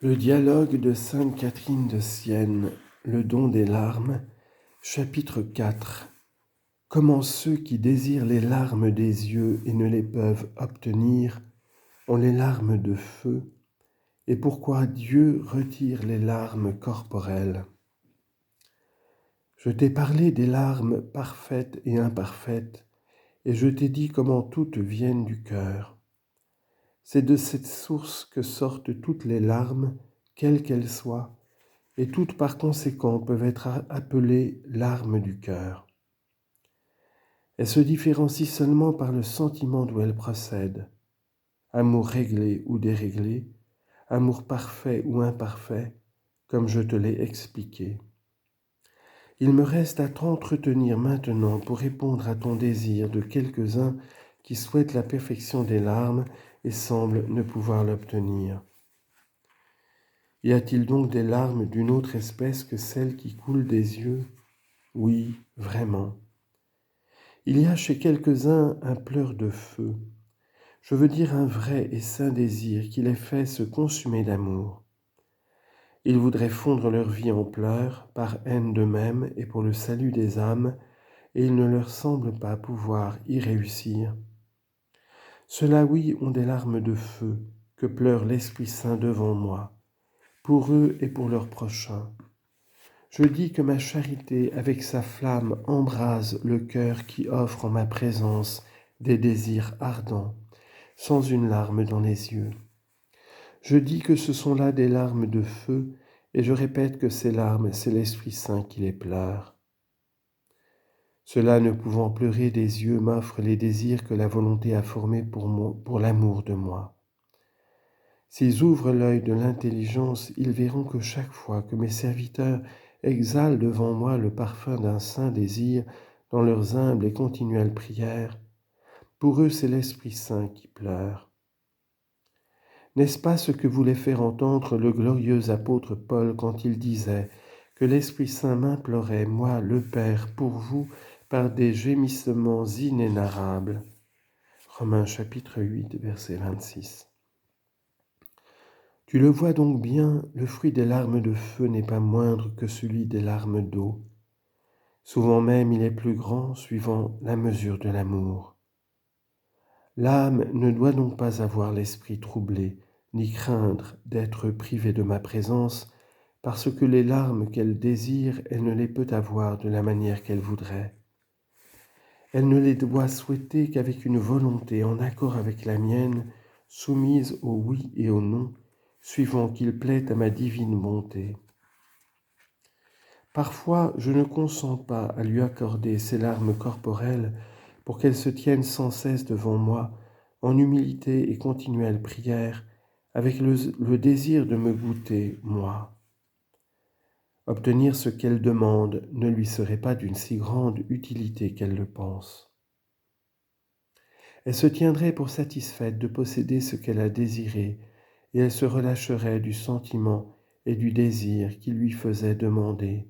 Le dialogue de sainte Catherine de Sienne, le don des larmes, chapitre 4. Comment ceux qui désirent les larmes des yeux et ne les peuvent obtenir ont les larmes de feu, et pourquoi Dieu retire les larmes corporelles. Je t'ai parlé des larmes parfaites et imparfaites, et je t'ai dit comment toutes viennent du cœur. C'est de cette source que sortent toutes les larmes, quelles qu'elles soient, et toutes par conséquent peuvent être appelées larmes du cœur. Elles se différencient seulement par le sentiment d'où elles procèdent. Amour réglé ou déréglé, amour parfait ou imparfait, comme je te l'ai expliqué. Il me reste à t'entretenir maintenant pour répondre à ton désir de quelques-uns qui souhaitent la perfection des larmes et semblent ne pouvoir l'obtenir. Y a-t-il donc des larmes d'une autre espèce que celles qui coulent des yeux ? Oui, vraiment. Il y a chez quelques-uns un pleur de feu, je veux dire un vrai et saint désir qui les fait se consumer d'amour. Ils voudraient fondre leur vie en pleurs, par haine d'eux-mêmes et pour le salut des âmes, et il ne leur semble pas pouvoir y réussir. Ceux-là, oui, ont des larmes de feu que pleure l'Esprit Saint devant moi, pour eux et pour leurs prochains. Je dis que ma charité, avec sa flamme, embrase le cœur qui offre en ma présence des désirs ardents, sans une larme dans les yeux. Je dis que ce sont là des larmes de feu, et je répète que ces larmes, c'est l'Esprit Saint qui les pleure. Ceux-là, ne pouvant pleurer des yeux, m'offrent les désirs que la volonté a formés pour l'amour de moi. S'ils ouvrent l'œil de l'intelligence, ils verront que chaque fois que mes serviteurs exhalent devant moi le parfum d'un saint désir dans leurs humbles et continuelles prières, pour eux c'est l'Esprit Saint qui pleure. N'est-ce pas ce que voulait faire entendre le glorieux apôtre Paul quand il disait que l'Esprit Saint m'implorait, moi, le Père, pour vous, par des gémissements inénarrables. Romains chapitre 8, verset 26. Tu le vois donc bien, le fruit des larmes de feu n'est pas moindre que celui des larmes d'eau. Souvent même il est plus grand, suivant la mesure de l'amour. L'âme ne doit donc pas avoir l'esprit troublé, ni craindre d'être privée de ma présence, parce que les larmes qu'elle désire, elle ne les peut avoir de la manière qu'elle voudrait. Elle ne les doit souhaiter qu'avec une volonté en accord avec la mienne, soumise au oui et au non, suivant qu'il plaît à ma divine bonté. Parfois, je ne consens pas à lui accorder ces larmes corporelles pour qu'elles se tiennent sans cesse devant moi, en humilité et continuelle prière, avec le désir de me goûter, moi. Obtenir ce qu'elle demande ne lui serait pas d'une si grande utilité qu'elle le pense. Elle se tiendrait pour satisfaite de posséder ce qu'elle a désiré, et elle se relâcherait du sentiment et du désir qui lui faisaient demander.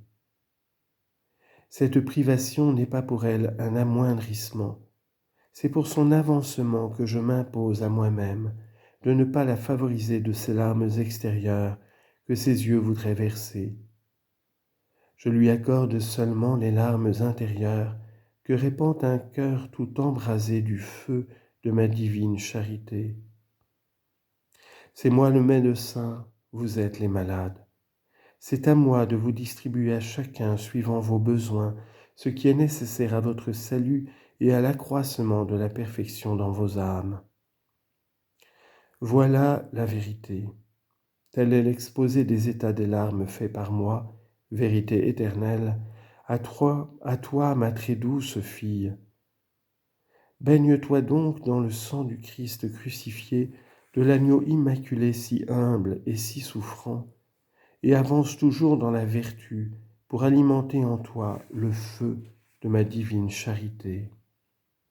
Cette privation n'est pas pour elle un amoindrissement, c'est pour son avancement que je m'impose à moi-même de ne pas la favoriser de ces larmes extérieures que ses yeux voudraient verser. Je lui accorde seulement les larmes intérieures que répand un cœur tout embrasé du feu de ma divine charité. C'est moi le médecin, vous êtes les malades. C'est à moi de vous distribuer à chacun, suivant vos besoins, ce qui est nécessaire à votre salut et à l'accroissement de la perfection dans vos âmes. Voilà la vérité. Tel est l'exposé des états des larmes fait par moi, vérité éternelle, à toi, ma très douce fille. Baigne-toi donc dans le sang du Christ crucifié, de l'agneau immaculé si humble et si souffrant, et avance toujours dans la vertu pour alimenter en toi le feu de ma divine charité.